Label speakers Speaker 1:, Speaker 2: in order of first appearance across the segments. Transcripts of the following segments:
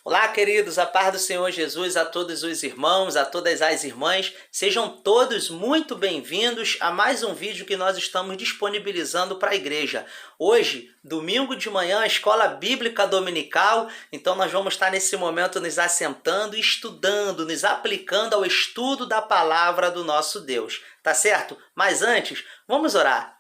Speaker 1: Olá, queridos, a paz do Senhor Jesus a todos os irmãos, a todas as irmãs. Sejam todos muito bem-vindos a mais um vídeo que nós estamos disponibilizando para a igreja. Hoje, domingo de manhã, a Escola Bíblica Dominical. Então nós vamos estar nesse momento nos assentando, estudando, nos aplicando ao estudo da palavra do nosso Deus. Tá certo? Mas antes, vamos orar.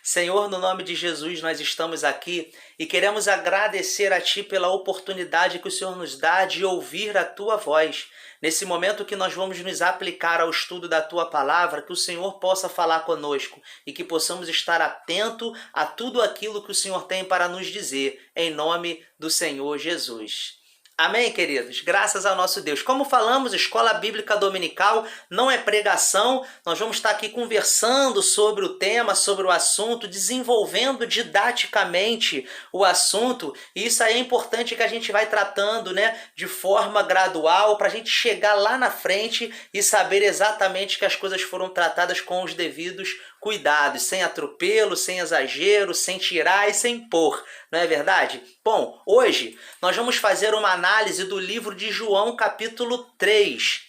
Speaker 1: Senhor, no nome de Jesus, nós estamos aqui e queremos agradecer a Ti pela oportunidade que o Senhor nos dá de ouvir a Tua voz. Nesse momento que nós vamos nos aplicar ao estudo da Tua palavra, que o Senhor possa falar conosco e que possamos estar atento a tudo aquilo que o Senhor tem para nos dizer, em nome do Senhor Jesus. Amém, queridos? Graças ao nosso Deus. Como falamos, Escola Bíblica Dominical não é pregação. Nós vamos estar aqui conversando sobre o tema, sobre o assunto, desenvolvendo didaticamente o assunto. E isso aí é importante que a gente vai tratando, né, de forma gradual, para a gente chegar lá na frente e saber exatamente que as coisas foram tratadas com os devidos cuidados, sem atropelo, sem exagero, sem tirar e sem pôr. Não é verdade? Bom, hoje nós vamos fazer uma análise do livro de João, capítulo 3.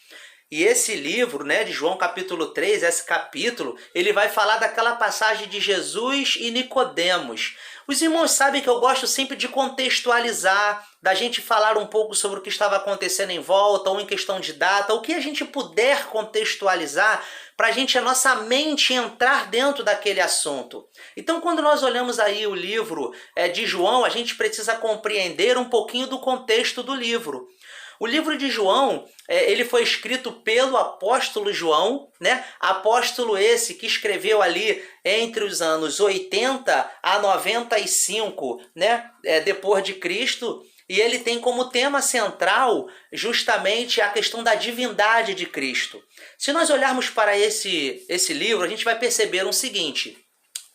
Speaker 1: E esse livro, né, de João, capítulo 3, esse capítulo, ele vai falar daquela passagem de Jesus e Nicodemos. Os irmãos sabem que eu gosto sempre de contextualizar, da gente falar um pouco sobre o que estava acontecendo em volta, ou em questão de data, o que a gente puder contextualizar, para a nossa mente entrar dentro daquele assunto. Então, quando nós olhamos aí o livro de João, a gente precisa compreender um pouquinho do contexto do livro. O livro de João, ele foi escrito pelo apóstolo João, né? Apóstolo esse que escreveu ali entre os anos 80 a 95, né? Depois de Cristo. E ele tem como tema central justamente a questão da divindade de Cristo. Se nós olharmos para esse livro, a gente vai perceber o seguinte.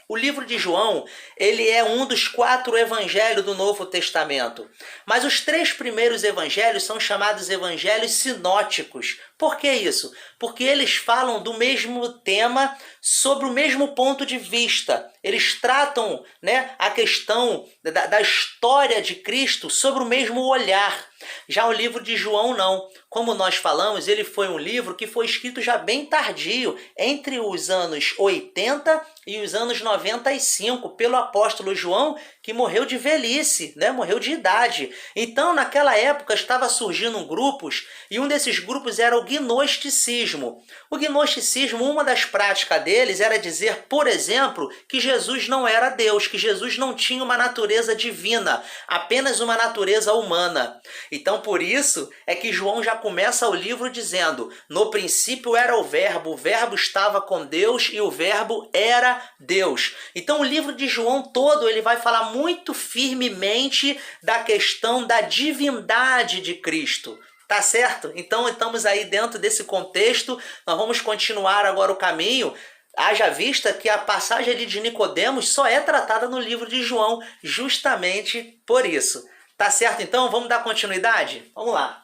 Speaker 1: O livro de João, ele é um dos 4 evangelhos do Novo Testamento. Mas os 3 primeiros evangelhos são chamados evangelhos sinóticos. Por que isso? Porque eles falam do mesmo tema, sobre o mesmo ponto de vista. Eles tratam, né, a questão da história de Cristo sobre o mesmo olhar. Já o livro de João não. Como nós falamos, ele foi um livro que foi escrito já bem tardio, entre os anos 80 e os anos 95, pelo apóstolo João, que morreu de velhice, né? Morreu de idade. Então, naquela época, estava surgindo grupos, e um desses grupos era o gnosticismo. O gnosticismo, uma das práticas deles era dizer, por exemplo, que Jesus não era Deus, que Jesus não tinha uma natureza divina, apenas uma natureza humana. Então, por isso é que João já começa o livro dizendo: no princípio era o verbo estava com Deus e o verbo era Deus. Então, o livro de João todo ele vai falar muito firmemente da questão da divindade de Cristo. Tá certo? Então, estamos aí dentro desse contexto. Nós vamos continuar agora o caminho. Haja vista que a passagem ali de Nicodemos só é tratada no livro de João, justamente por isso. Tá certo? Então, vamos dar continuidade? Vamos lá.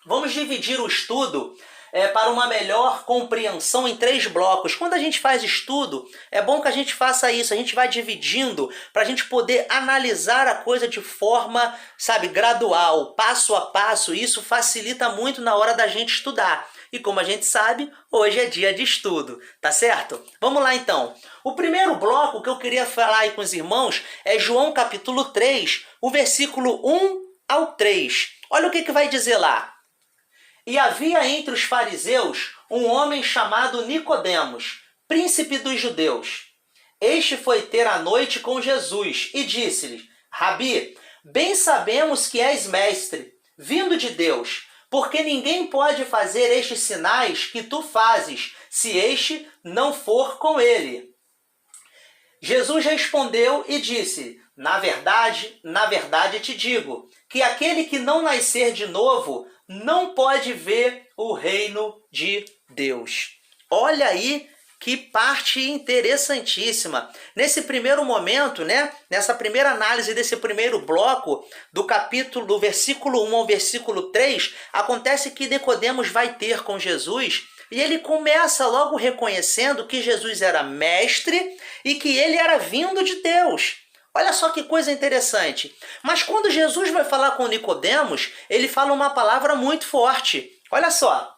Speaker 1: Vamos dividir o estudo para uma melhor compreensão em 3 blocos. Quando a gente faz estudo, é bom que a gente faça isso. A gente vai dividindo para a gente poder analisar a coisa de forma, gradual, passo a passo. Isso facilita muito na hora da gente estudar. E como a gente sabe, hoje é dia de estudo, tá certo? Vamos lá então. O primeiro bloco que eu queria falar aí com os irmãos é João capítulo 3, o versículo 1 ao 3. Olha o que vai dizer lá. E havia entre os fariseus um homem chamado Nicodemos, príncipe dos judeus. Este foi ter a noite com Jesus e disse-lhe: Rabi, bem sabemos que és mestre, vindo de Deus, porque ninguém pode fazer estes sinais que tu fazes, se este não for com ele. Jesus respondeu e disse: na verdade te digo, que aquele que não nascer de novo não pode ver o reino de Deus. Olha aí que parte interessantíssima. Nesse primeiro momento, né, nessa primeira análise desse primeiro bloco, do capítulo, do versículo 1 ao versículo 3, acontece que Nicodemos vai ter com Jesus e ele começa logo reconhecendo que Jesus era mestre e que ele era vindo de Deus. Olha só que coisa interessante. Mas quando Jesus vai falar com Nicodemos, ele fala uma palavra muito forte. Olha só.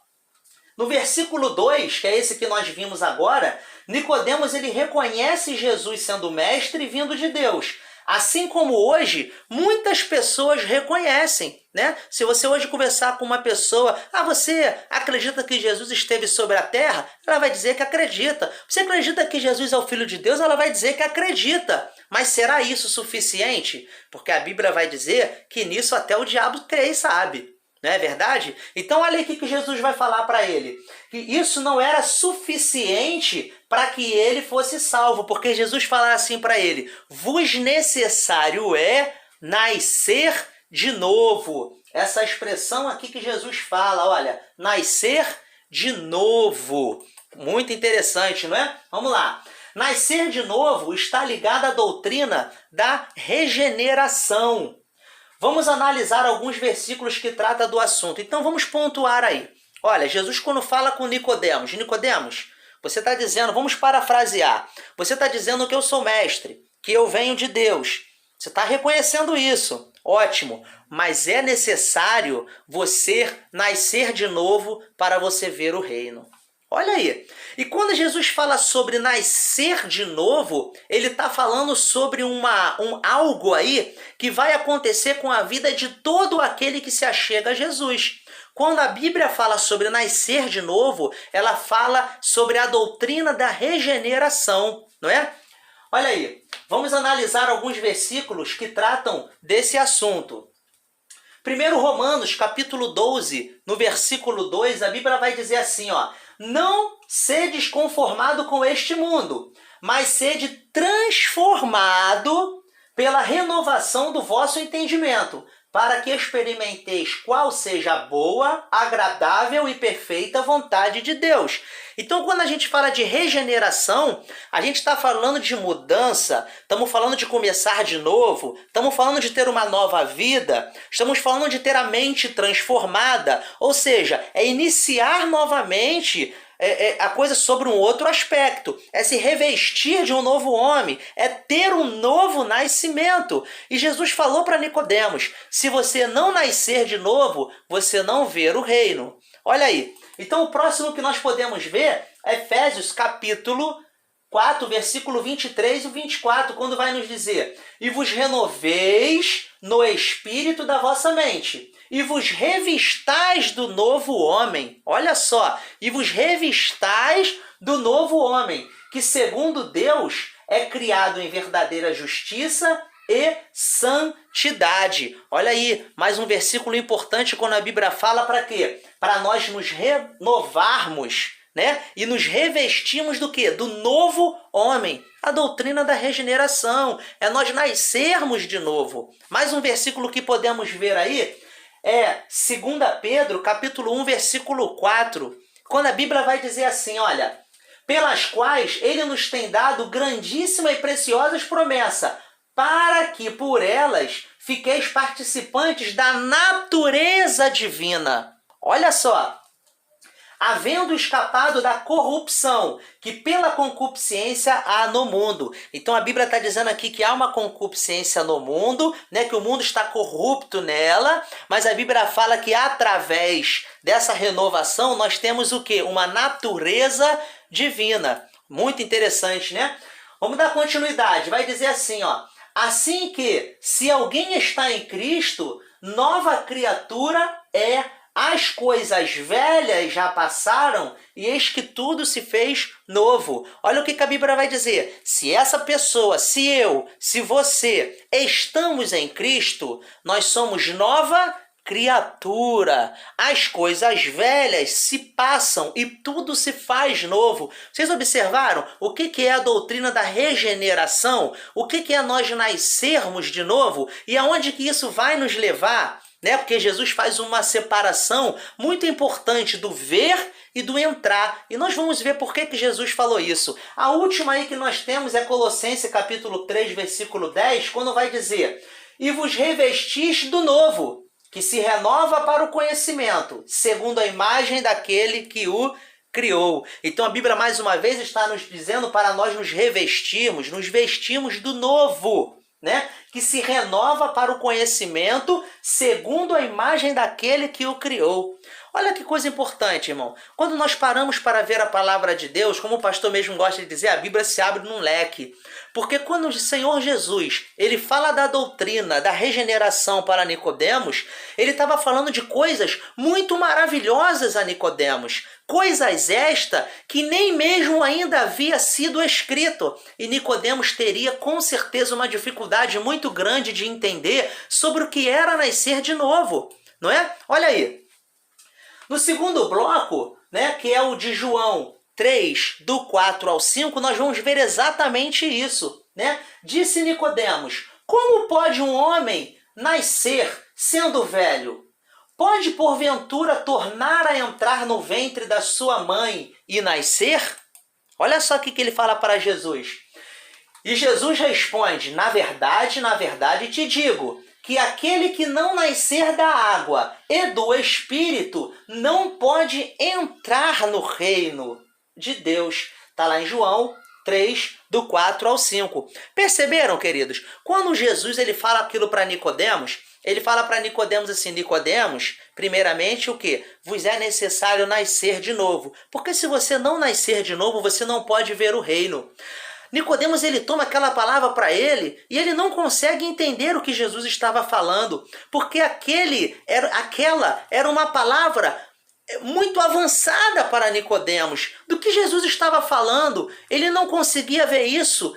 Speaker 1: No versículo 2, que é esse que nós vimos agora, Nicodemos ele reconhece Jesus sendo mestre vindo de Deus. Assim como hoje, muitas pessoas reconhecem, né? Se você hoje conversar com uma pessoa, você acredita que Jesus esteve sobre a terra? Ela vai dizer que acredita. Você acredita que Jesus é o Filho de Deus? Ela vai dizer que acredita. Mas será isso suficiente? Porque a Bíblia vai dizer que nisso até o diabo crê e sabe. Não é verdade? Então olha aí o que Jesus vai falar para ele. Que isso não era suficiente para que ele fosse salvo. Porque Jesus fala assim para ele: vos necessário é nascer de novo. Essa expressão aqui que Jesus fala, olha, nascer de novo. Muito interessante, não é? Vamos lá. Nascer de novo está ligado à doutrina da regeneração. Vamos analisar alguns versículos que tratam do assunto. Então vamos pontuar aí. Olha, Jesus quando fala com Nicodemos, Nicodemos, você está dizendo, vamos parafrasear, você está dizendo que eu sou mestre, que eu venho de Deus. Você está reconhecendo isso. Ótimo, mas é necessário você nascer de novo para você ver o reino. Olha aí. E quando Jesus fala sobre nascer de novo, ele está falando sobre algo aí que vai acontecer com a vida de todo aquele que se achega a Jesus. Quando a Bíblia fala sobre nascer de novo, ela fala sobre a doutrina da regeneração, não é? Olha aí, vamos analisar alguns versículos que tratam desse assunto. Primeiro Romanos, capítulo 12, no versículo 2, a Bíblia vai dizer assim, ó: não sedes conformado com este mundo, mas sede transformado pela renovação do vosso entendimento, para que experimenteis qual seja a boa, agradável e perfeita vontade de Deus. Então, quando a gente fala de regeneração, a gente está falando de mudança, estamos falando de começar de novo, estamos falando de ter uma nova vida, estamos falando de ter a mente transformada, ou seja, é iniciar novamente a coisa sobre um outro aspecto, é se revestir de um novo homem, é ter um novo nascimento. E Jesus falou para Nicodemos: se você não nascer de novo, você não vê o reino. Olha aí. Então o próximo que nós podemos ver é Efésios capítulo 4, versículo 23 e 24, quando vai nos dizer: e vos renoveis no espírito da vossa mente, e vos revistais do novo homem. Olha só, e vos revistais do novo homem, que segundo Deus é criado em verdadeira justiça e santidade. Olha aí, mais um versículo importante quando a Bíblia fala para quê? Para nós nos renovarmos, né? E nos revestimos do quê? Do novo homem. A doutrina da regeneração. É nós nascermos de novo. Mais um versículo que podemos ver aí é 2 Pedro, capítulo 1, versículo 4. Quando a Bíblia vai dizer assim, olha: pelas quais ele nos tem dado grandíssima e preciosas promessas, para que por elas fiqueis participantes da natureza divina. Olha só. Havendo escapado da corrupção que pela concupiscência há no mundo. Então a Bíblia está dizendo aqui que há uma concupiscência no mundo, né, que o mundo está corrupto nela, mas a Bíblia fala que através dessa renovação nós temos o quê? Uma natureza divina. Muito interessante, né? Vamos dar continuidade. Vai dizer assim, ó: assim que, se alguém está em Cristo, nova criatura é. As coisas velhas já passaram e eis que tudo se fez novo. Olha o que a Bíblia vai dizer. Se essa pessoa, se eu, se você estamos em Cristo, nós somos nova criatura. As coisas velhas se passam e tudo se faz novo. Vocês observaram o que é a doutrina da regeneração? O que é nós nascermos de novo? E aonde que isso vai nos levar? Né? Porque Jesus faz uma separação muito importante do ver e do entrar. E nós vamos ver por que Jesus falou isso. A última aí que nós temos é Colossenses capítulo 3, versículo 10, quando vai dizer: e vos revestis do novo, que se renova para o conhecimento, segundo a imagem daquele que o criou. Então a Bíblia mais uma vez está nos dizendo para nós nos revestirmos, nos vestirmos do novo. né? Que se renova para o conhecimento segundo a imagem daquele que o criou. Olha que coisa importante, irmão. Quando nós paramos para ver a palavra de Deus, como o pastor mesmo gosta de dizer, a Bíblia se abre num leque. Porque quando o Senhor Jesus, ele fala da doutrina, da regeneração para Nicodemos, ele estava falando de coisas muito maravilhosas a Nicodemos. Coisas esta que nem mesmo ainda havia sido escrito. E Nicodemos teria com certeza uma dificuldade muito grande de entender sobre o que era nascer de novo. Não é? Olha aí. No segundo bloco, né, que é o de João 3, do 4 ao 5, nós vamos ver exatamente isso. Né? Disse Nicodemos: como pode um homem nascer sendo velho? Pode, porventura, tornar a entrar no ventre da sua mãe e nascer? Olha só o que ele fala para Jesus. E Jesus responde: na verdade te digo, que aquele que não nascer da água e do Espírito não pode entrar no reino de Deus. Está lá em João 3, do 4 ao 5. Perceberam, queridos? Quando Jesus ele fala aquilo para Nicodemos, ele fala para Nicodemos assim: Nicodemos, primeiramente o que? Vos é necessário nascer de novo. Porque se você não nascer de novo, você não pode ver o reino. Nicodemos ele toma aquela palavra para ele e ele não consegue entender o que Jesus estava falando, porque aquela era uma palavra muito avançada para Nicodemos. Do que Jesus estava falando, ele não conseguia ver isso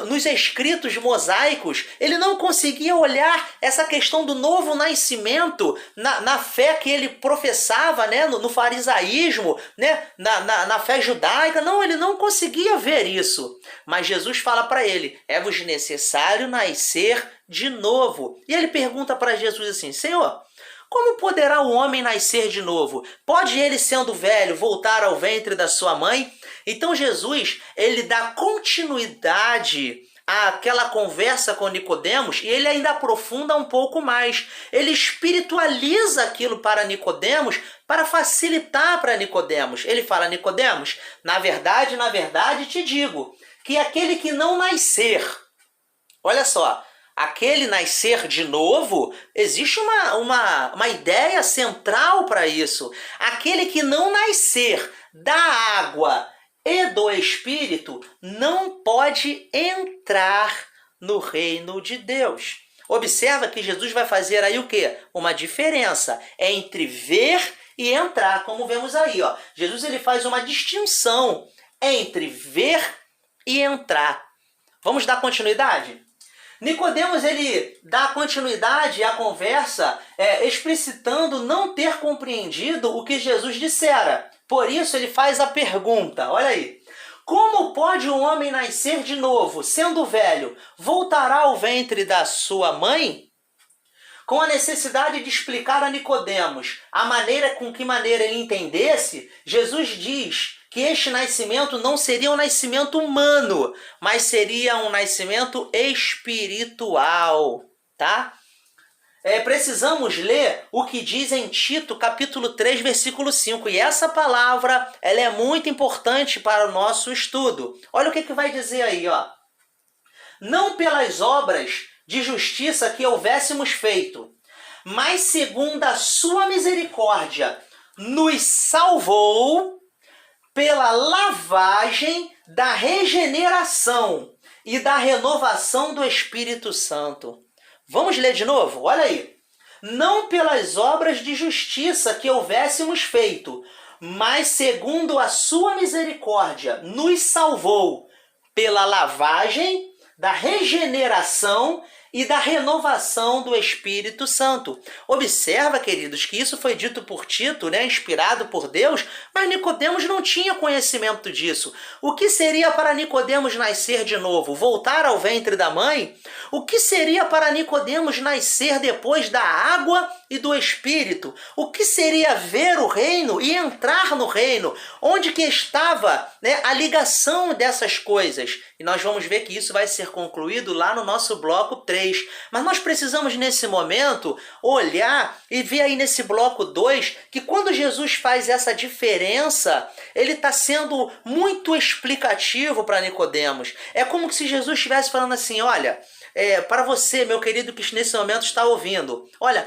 Speaker 1: nos escritos mosaicos, ele não conseguia olhar essa questão do novo nascimento na fé que ele professava, né, no farisaísmo, né, na fé judaica. Não, ele não conseguia ver isso. Mas Jesus fala para ele: é-vos necessário nascer de novo. E ele pergunta para Jesus assim: Senhor, como poderá o homem nascer de novo? Pode ele, sendo velho, voltar ao ventre da sua mãe? Então Jesus, ele dá continuidade àquela conversa com Nicodemos e ele ainda aprofunda um pouco mais. Ele espiritualiza aquilo para Nicodemos para facilitar para Nicodemos. Ele fala: Nicodemos, na verdade te digo, que aquele que não nascer, olha só, aquele nascer de novo, existe uma ideia central para isso. Aquele que não nascer da água e do Espírito não pode entrar no reino de Deus. Observa que Jesus vai fazer aí o quê? Uma diferença entre ver e entrar, como vemos aí. Ó. Jesus ele faz uma distinção entre ver e entrar. Vamos dar continuidade? Nicodemos ele dá continuidade à conversa, explicitando não ter compreendido o que Jesus dissera. Por isso ele faz a pergunta, olha aí: como pode um homem nascer de novo, sendo velho, voltará ao ventre da sua mãe? Com a necessidade de explicar a Nicodemos com que maneira ele entendesse, Jesus diz que este nascimento não seria um nascimento humano, mas seria um nascimento espiritual, tá? Precisamos ler o que diz em Tito, capítulo 3, versículo 5. E essa palavra ela é muito importante para o nosso estudo. Olha o que vai dizer aí, ó. Não pelas obras de justiça que houvéssemos feito, mas segundo a sua misericórdia, nos salvou pela lavagem da regeneração e da renovação do Espírito Santo. Vamos ler de novo? Olha aí. Não pelas obras de justiça que houvéssemos feito, mas segundo a sua misericórdia, nos salvou pela lavagem da regeneração e da renovação do Espírito Santo. Observa, queridos, que isso foi dito por Tito, né, inspirado por Deus, mas Nicodemos não tinha conhecimento disso. O que seria para Nicodemos nascer de novo? Voltar ao ventre da mãe? O que seria para Nicodemos nascer depois da água e do Espírito? O que seria ver o reino e entrar no reino? Onde que estava, né, a ligação dessas coisas? E nós vamos ver que isso vai ser concluído lá no nosso bloco 3. Mas nós precisamos, nesse momento, olhar e ver aí nesse bloco 2 que quando Jesus faz essa diferença, ele está sendo muito explicativo para Nicodemos. É como se Jesus estivesse falando assim: olha, para você, meu querido, que nesse momento está ouvindo. Olha,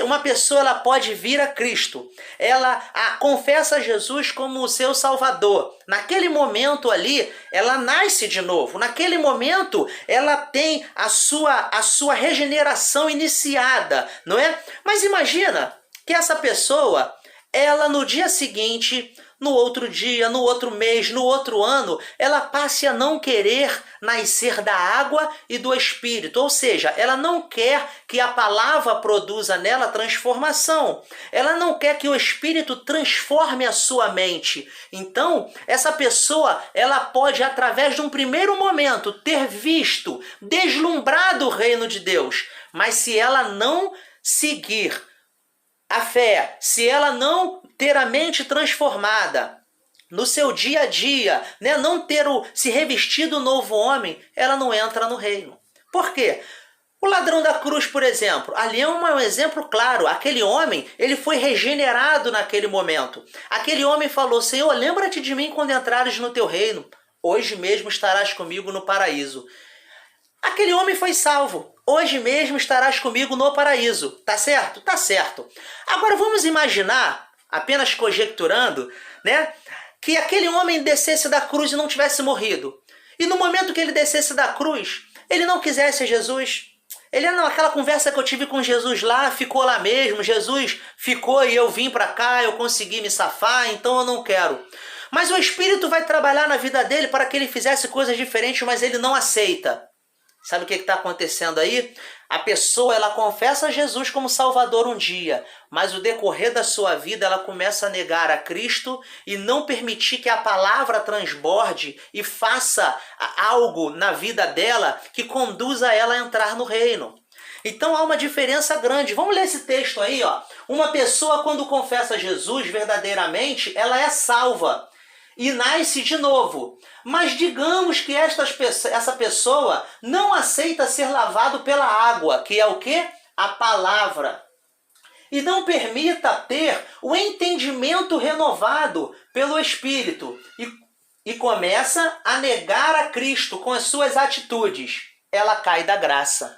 Speaker 1: uma pessoa ela pode vir a Cristo. Ela confessa a Jesus como o seu Salvador. Naquele momento ali, ela nasce de novo. Naquele momento, ela tem a sua regeneração iniciada, não é? Mas imagina que essa pessoa, ela no dia seguinte, no outro dia, no outro mês, no outro ano, ela passe a não querer nascer da água e do Espírito. Ou seja, ela não quer que a palavra produza nela transformação. Ela não quer que o Espírito transforme a sua mente. Então, essa pessoa, ela pode, através de um primeiro momento, ter visto, deslumbrado o reino de Deus. Mas se ela não seguir a fé, se ela não ter a mente transformada no seu dia a dia, né, não ter se revestir do novo homem, ela não entra no reino. Por quê? O ladrão da cruz, por exemplo, ali é um exemplo claro. Aquele homem, ele foi regenerado naquele momento. Aquele homem falou: Senhor, lembra-te de mim quando entrares no teu reino. Hoje mesmo estarás comigo no paraíso. Aquele homem foi salvo. Hoje mesmo estarás comigo no paraíso. Tá certo? Tá certo. Agora vamos imaginar, apenas conjecturando, né, que aquele homem descesse da cruz e não tivesse morrido. E no momento que ele descesse da cruz, ele não quisesse Jesus. Ele não, aquela conversa que eu tive com Jesus lá, ficou lá mesmo. Jesus ficou e eu vim para cá, eu consegui me safar, então eu não quero. Mas o Espírito vai trabalhar na vida dele para que ele fizesse coisas diferentes, mas ele não aceita. Sabe o que está acontecendo aí? A pessoa, ela confessa Jesus como Salvador um dia, mas no decorrer da sua vida ela começa a negar a Cristo e não permitir que a palavra transborde e faça algo na vida dela que conduza ela a entrar no reino. Então há uma diferença grande. Vamos ler esse texto aí, ó. Uma pessoa, quando confessa Jesus verdadeiramente, ela é salva e nasce de novo. Mas digamos que essa pessoa não aceita ser lavado pela água, que é o quê? A palavra. E não permita ter o entendimento renovado pelo Espírito. E começa a negar a Cristo com as suas atitudes. Ela cai da graça.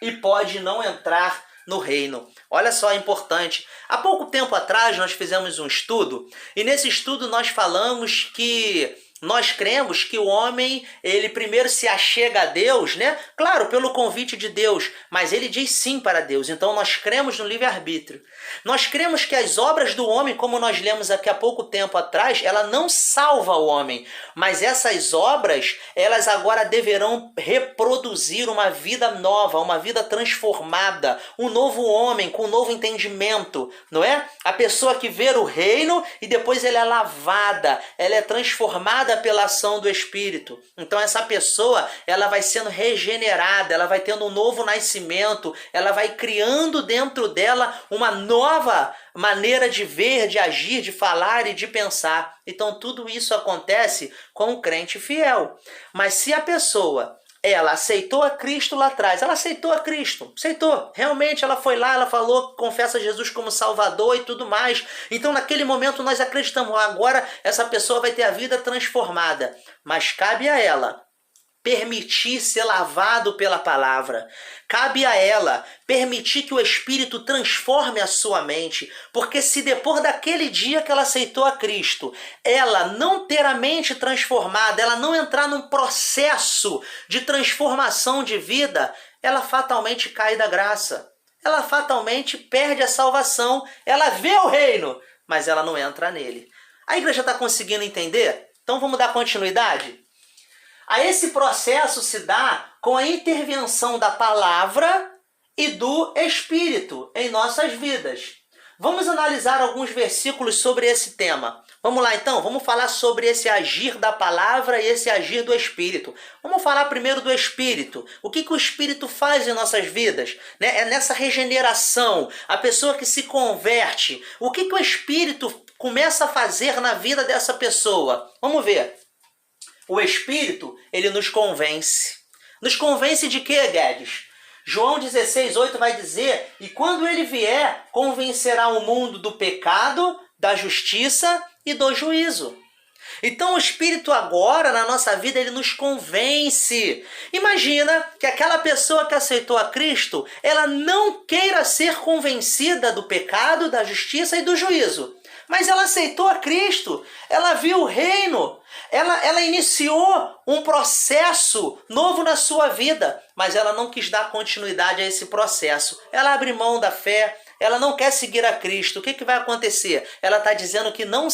Speaker 1: E pode não entrar no reino. Olha só, é importante. Há pouco tempo atrás nós fizemos um estudo, e nesse estudo nós falamos que nós cremos que o homem, ele primeiro se achega a Deus, né? Claro, pelo convite de Deus, mas ele diz sim para Deus. Então nós cremos no livre-arbítrio. Nós cremos que as obras do homem, como nós lemos aqui há pouco tempo atrás, ela não salva o homem, mas essas obras, elas agora deverão reproduzir uma vida nova, uma vida transformada, um novo homem com um novo entendimento, não é? A pessoa que vê o reino e depois ela é lavada, ela é transformada pela ação do Espírito. Então essa pessoa, ela vai sendo regenerada, ela vai tendo um novo nascimento, ela vai criando dentro dela uma nova maneira de ver, de agir, de falar e de pensar. Então tudo isso acontece com o crente fiel. Mas se a pessoa, ela aceitou a Cristo lá atrás, ela aceitou a Cristo, aceitou, realmente ela foi lá, ela falou, confessa Jesus como Salvador e tudo mais, então naquele momento nós acreditamos, agora essa pessoa vai ter a vida transformada, mas cabe a ela permitir ser lavado pela palavra. Cabe a ela permitir que o Espírito transforme a sua mente, porque se depois daquele dia que ela aceitou a Cristo, ela não ter a mente transformada, ela não entrar num processo de transformação de vida, ela fatalmente cai da graça. Ela fatalmente perde a salvação, ela vê o reino, mas ela não entra nele. A igreja está conseguindo entender? Então vamos dar continuidade? A esse processo se dá com a intervenção da palavra e do Espírito em nossas vidas. Vamos analisar alguns versículos sobre esse tema. Vamos lá então, vamos falar sobre esse agir da palavra e esse agir do Espírito. Vamos falar primeiro do Espírito. O que o Espírito faz em nossas vidas? É nessa regeneração, a pessoa que se converte. O que o Espírito começa a fazer na vida dessa pessoa? Vamos ver. O Espírito, ele nos convence. Nos convence de quê, Guedes? João 16:8 vai dizer, e quando ele vier, convencerá o mundo do pecado, da justiça e do juízo. Então o Espírito agora, na nossa vida, ele nos convence. Imagina que aquela pessoa que aceitou a Cristo, ela não queira ser convencida do pecado, da justiça e do juízo. Mas ela aceitou a Cristo, ela viu o reino, ela iniciou um processo novo na sua vida, mas ela não quis dar continuidade a esse processo. Ela abre mão da fé, ela não quer seguir a Cristo. O que vai acontecer? Ela está dizendo que não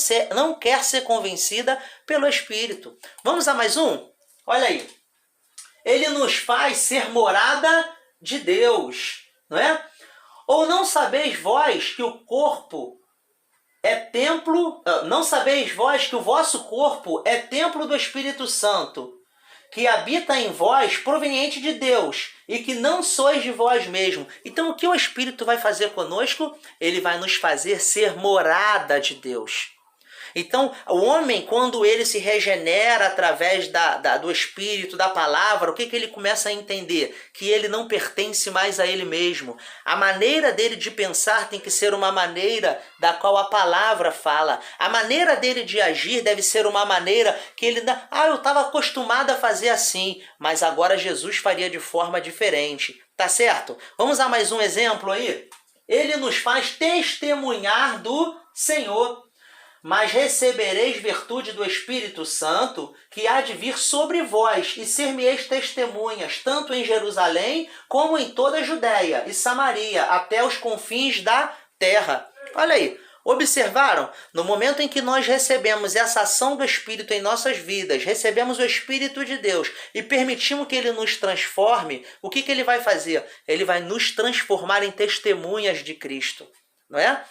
Speaker 1: quer ser convencida pelo Espírito. Vamos a mais um? Olha aí. Ele nos faz ser morada de Deus, não é? Ou não sabeis vós que o corpo é templo, não sabeis vós que o vosso corpo é templo do Espírito Santo, que habita em vós, proveniente de Deus, e que não sois de vós mesmo. Então, o que o Espírito vai fazer conosco? Ele vai nos fazer ser morada de Deus. Então, o homem, quando ele se regenera através do Espírito, da palavra, o que ele começa a entender? Que ele não pertence mais a ele mesmo. A maneira dele de pensar tem que ser uma maneira da qual a palavra fala. A maneira dele de agir deve ser uma maneira que ele... eu estava acostumado a fazer assim, mas agora Jesus faria de forma diferente. Tá certo? Vamos a mais um exemplo aí? Ele nos faz testemunhar do Senhor. Mas recebereis virtude do Espírito Santo, que há de vir sobre vós, e ser-me-eis testemunhas, tanto em Jerusalém, como em toda a Judéia e Samaria, até os confins da terra. Olha aí, observaram? No momento em que nós recebemos essa ação do Espírito em nossas vidas, recebemos o Espírito de Deus e permitimos que Ele nos transforme, o que Ele vai fazer? Ele vai nos transformar em testemunhas de Cristo, não é?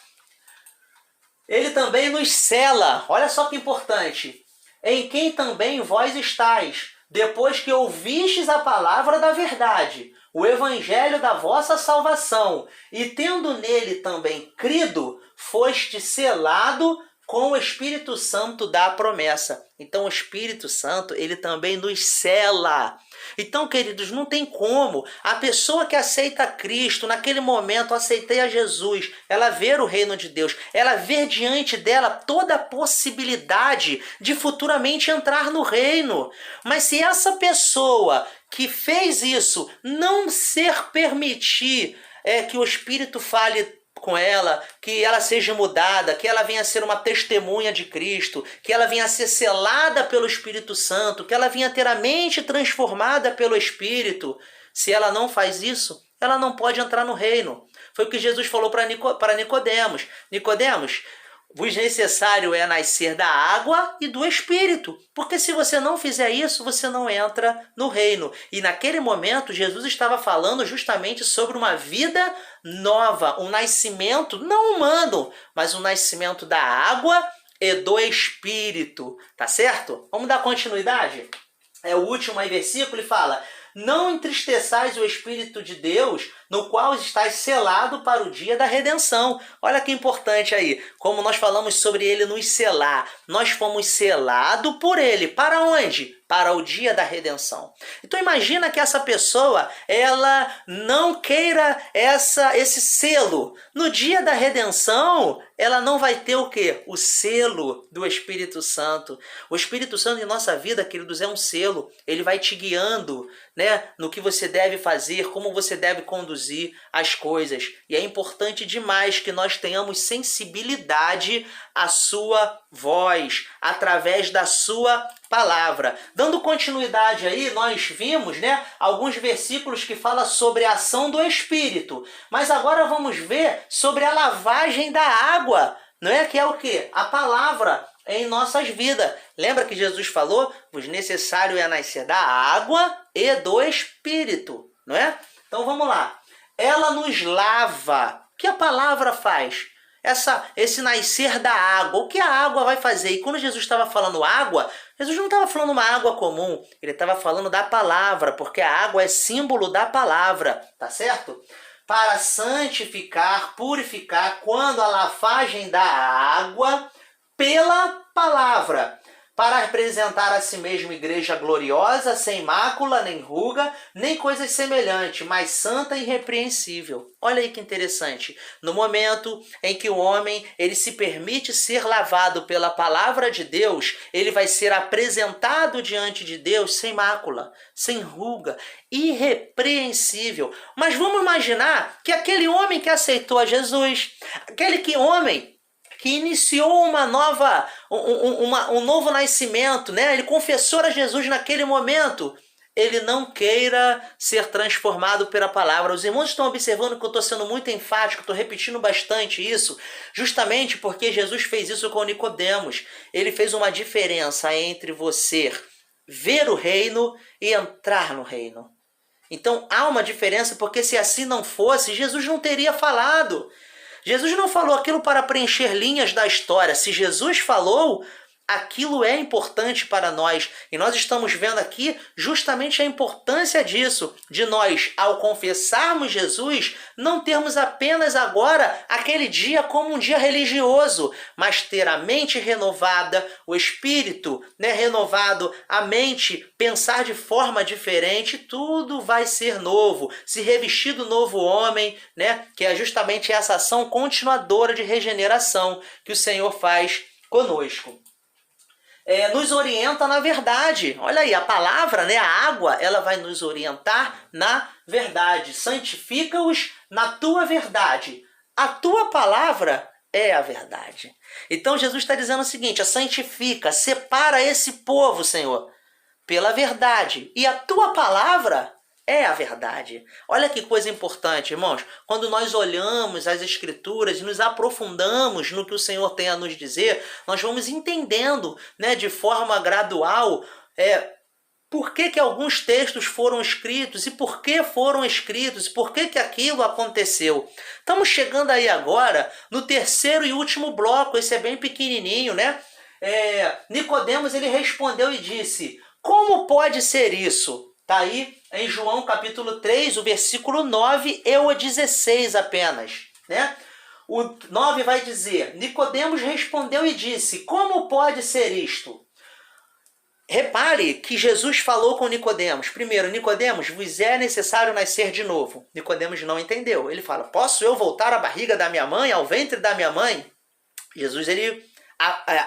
Speaker 1: Ele também nos sela, olha só que importante, em quem também vós estáis, depois que ouvistes a palavra da verdade, o evangelho da vossa salvação, e tendo nele também crido, foste selado com o Espírito Santo da promessa. Então o Espírito Santo, ele também nos sela. Então, queridos, não tem como. A pessoa que aceita Cristo, naquele momento, aceitei a Jesus, ela vê o reino de Deus, ela vê diante dela toda a possibilidade de futuramente entrar no reino. Mas se essa pessoa que fez isso não permitir que o Espírito fale com ela, que ela seja mudada, que ela venha a ser uma testemunha de Cristo, que ela venha a ser selada pelo Espírito Santo, que ela venha a ter a mente transformada pelo Espírito. Se ela não faz isso, ela não pode entrar no reino. Foi o que Jesus falou para Nicodemos. Nicodemos, vos necessário é nascer da água e do Espírito, porque se você não fizer isso, você não entra no reino. E naquele momento, Jesus estava falando justamente sobre uma vida nova, um nascimento, não humano, mas um nascimento da água e do Espírito, tá certo? Vamos dar continuidade? O último aí versículo, ele fala: não entristeçais o Espírito de Deus, no qual estáis selado para o dia da redenção. Olha que importante aí, como nós falamos sobre ele nos selar. Nós fomos selados por ele. Para onde? Para o dia da redenção. Então imagina que essa pessoa, ela não queira esse selo. No dia da redenção, ela não vai ter o quê? O selo do Espírito Santo. O Espírito Santo em nossa vida, queridos, é um selo. Ele vai te guiando, né, no que você deve fazer, como você deve conduzir as coisas. E é importante demais que nós tenhamos sensibilidade à sua voz, através da sua palavra. Dando continuidade aí, nós vimos, né, alguns versículos que falam sobre a ação do Espírito. Mas agora vamos ver sobre a lavagem da água, não é? Que é o quê? A palavra em nossas vidas. Lembra que Jesus falou? Vos necessário é nascer da água e do Espírito, não é? Então vamos lá. Ela nos lava. O que a palavra faz? Esse nascer da água. O que a água vai fazer? E quando Jesus estava falando água, Jesus não estava falando uma água comum. Ele estava falando da palavra, porque a água é símbolo da palavra. Tá certo? Para santificar, purificar, quando a lavagem da água pela palavra, para apresentar a si mesmo igreja gloriosa, sem mácula, nem ruga, nem coisas semelhantes, mas santa e irrepreensível. Olha aí que interessante. No momento em que o homem ele se permite ser lavado pela palavra de Deus, ele vai ser apresentado diante de Deus sem mácula, sem ruga, irrepreensível. Mas vamos imaginar que aquele homem que aceitou a Jesus, homem que iniciou um novo nascimento, né? Ele confessou a Jesus naquele momento, ele não queira ser transformado pela palavra. Os irmãos estão observando que eu estou sendo muito enfático, estou repetindo bastante isso, justamente porque Jesus fez isso com Nicodemos. Ele fez uma diferença entre você ver o reino e entrar no reino. Então há uma diferença, porque se assim não fosse, Jesus não teria falado. Jesus não falou aquilo para preencher linhas da história. Se Jesus falou, aquilo é importante para nós. E nós estamos vendo aqui justamente a importância disso, de nós, ao confessarmos Jesus, não termos apenas agora aquele dia como um dia religioso, mas ter a mente renovada, o espírito, né, renovado, a mente, pensar de forma diferente, tudo vai ser novo. Se revestir do novo homem, né, que é justamente essa ação continuadora de regeneração que o Senhor faz conosco. Nos orienta na verdade. Olha aí, a palavra, né, a água, ela vai nos orientar na verdade. Santifica-os na tua verdade. A tua palavra é a verdade. Então Jesus está dizendo o seguinte: santifica, separa esse povo, Senhor, pela verdade. E a tua palavra é a verdade. Olha que coisa importante, irmãos. Quando nós olhamos as Escrituras e nos aprofundamos no que o Senhor tem a nos dizer, nós vamos entendendo, né, de forma gradual por que alguns textos foram escritos e por que foram escritos, por que aquilo aconteceu. Estamos chegando aí agora no terceiro e último bloco. Esse é bem pequenininho, né? Nicodemos, ele respondeu e disse: como pode ser isso? Está aí em João capítulo 3, o versículo 9 e o 16 apenas, né? O 9 vai dizer: Nicodemos respondeu e disse: como pode ser isto? Repare que Jesus falou com Nicodemos. Primeiro, Nicodemos, vos é necessário nascer de novo. Nicodemos não entendeu. Ele fala: posso eu voltar à barriga da minha mãe, ao ventre da minha mãe? Jesus, ele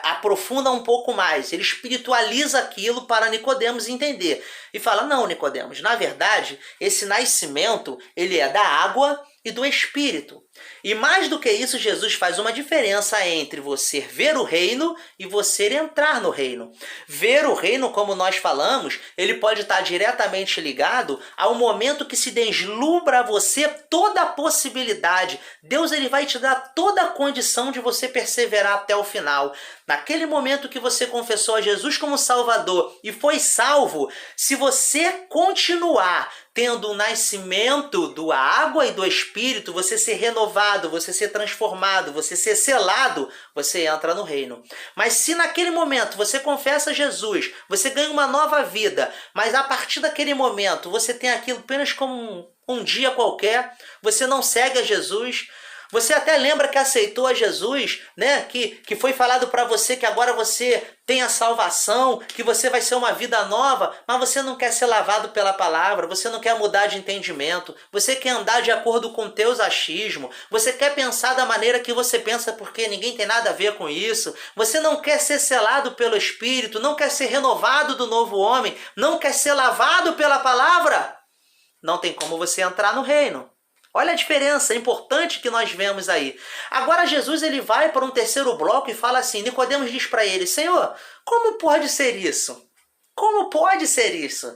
Speaker 1: aprofunda um pouco mais, ele espiritualiza aquilo para Nicodemos entender. E fala: não, Nicodemos, na verdade, esse nascimento, ele é da água e do Espírito. E mais do que isso, Jesus faz uma diferença entre você ver o reino e você entrar no reino. Ver o reino, como nós falamos, ele pode estar diretamente ligado ao momento que se deslumbra a você toda a possibilidade. Deus, ele vai te dar toda a condição de você perseverar até o final. Naquele momento que você confessou a Jesus como Salvador e foi salvo, se você continuar tendo o nascimento da água e do Espírito, você ser renovado, você ser transformado, você ser selado, você entra no reino. Mas se naquele momento você confessa Jesus, você ganha uma nova vida, mas a partir daquele momento você tem aquilo apenas como um dia qualquer, você não segue a Jesus, você até lembra que aceitou a Jesus, né? Que foi falado para você que agora você tem a salvação, que você vai ser uma vida nova, mas você não quer ser lavado pela palavra, você não quer mudar de entendimento, você quer andar de acordo com teus achismos, você quer pensar da maneira que você pensa porque ninguém tem nada a ver com isso, você não quer ser selado pelo Espírito, não quer ser renovado do novo homem, não quer ser lavado pela palavra, não tem como você entrar no reino. Olha a diferença importante que nós vemos aí. Agora Jesus, ele vai para um terceiro bloco e fala assim, Nicodemos diz para ele: Senhor, como pode ser isso? Como pode ser isso?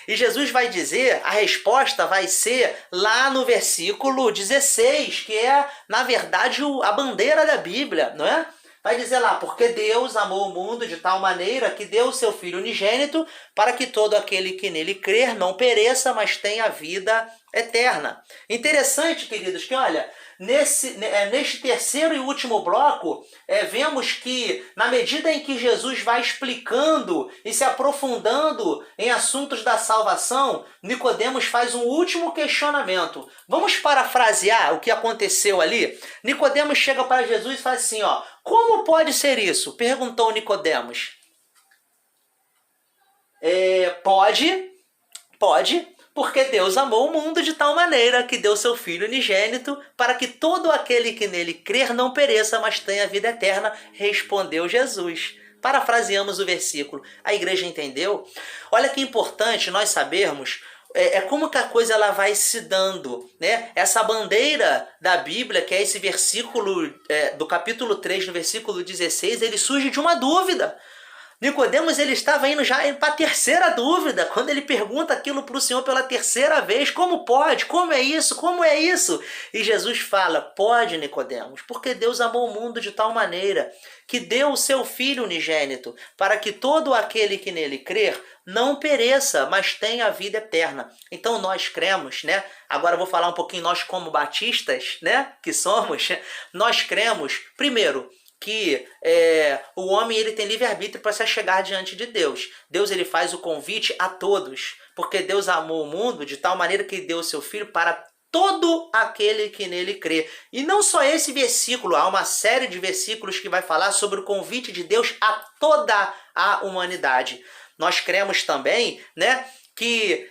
Speaker 1: E Jesus vai dizer, a resposta vai ser lá no versículo 16, que é, na verdade, a bandeira da Bíblia, não é? Vai dizer lá: porque Deus amou o mundo de tal maneira que deu o seu Filho unigênito para que todo aquele que nele crer não pereça, mas tenha vida eterna. Interessante, queridos, que olha, neste terceiro e último bloco, vemos que na medida em que Jesus vai explicando e se aprofundando em assuntos da salvação, Nicodemos faz um último questionamento. Vamos parafrasear o que aconteceu ali? Nicodemos chega para Jesus e fala assim, ó: como pode ser isso? Perguntou Nicodemos. Pode, porque Deus amou o mundo de tal maneira que deu seu Filho unigênito para que todo aquele que nele crer não pereça, mas tenha vida eterna, respondeu Jesus. Parafraseamos o versículo. A igreja entendeu? Olha que importante nós sabermos como que a coisa ela vai se dando, né? Essa bandeira da Bíblia, que é esse versículo do capítulo 3, no versículo 16, ele surge de uma dúvida. Nicodemos ele estava indo já para a terceira dúvida, quando ele pergunta aquilo para o Senhor pela terceira vez, como pode? Como é isso? Como é isso? E Jesus fala, pode, Nicodemos, porque Deus amou o mundo de tal maneira que deu o seu Filho unigênito, para que todo aquele que nele crer não pereça, mas tenha a vida eterna. Então nós cremos, né? Agora eu vou falar um pouquinho nós como batistas, né? Que somos, nós cremos, primeiro, que o homem ele tem livre-arbítrio para se chegar diante de Deus. Deus ele faz o convite a todos, porque Deus amou o mundo de tal maneira que deu o seu Filho para todo aquele que nele crê. E não só esse versículo, há uma série de versículos que vai falar sobre o convite de Deus a toda a humanidade. Nós cremos também, né, que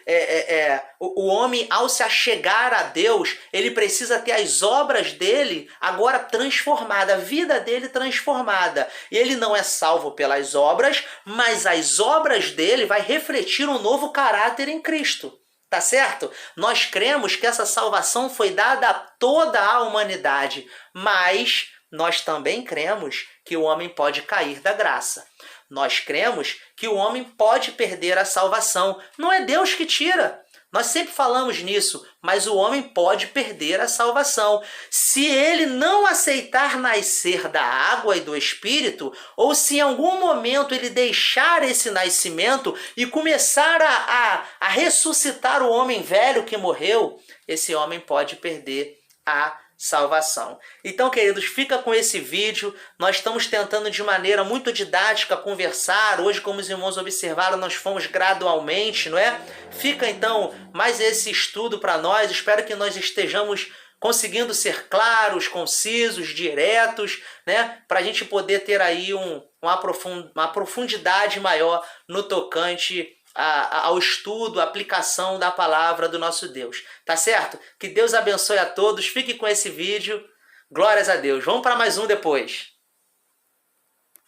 Speaker 1: o homem, ao se achegar a Deus, ele precisa ter as obras dele agora transformadas, a vida dele transformada. E ele não é salvo pelas obras, mas as obras dele vai refletir um novo caráter em Cristo. Tá certo? Nós cremos que essa salvação foi dada a toda a humanidade, mas nós também cremos que o homem pode cair da graça. Nós cremos que o homem pode perder a salvação. Não é Deus que tira. Nós sempre falamos nisso, mas o homem pode perder a salvação. Se ele não aceitar nascer da água e do Espírito, ou se em algum momento ele deixar esse nascimento e começar a ressuscitar o homem velho que morreu, esse homem pode perder a salvação. Então, queridos, fica com esse vídeo. Nós estamos tentando de maneira muito didática conversar. Hoje, como os irmãos observaram, nós fomos gradualmente, não é? Fica então mais esse estudo para nós. Espero que nós estejamos conseguindo ser claros, concisos, diretos, né? Para a gente poder ter aí uma profundidade maior no tocante ao estudo, à aplicação da palavra do nosso Deus. Tá certo? Que Deus abençoe a todos. Fique com esse vídeo. Glórias a Deus. Vamos para mais um depois.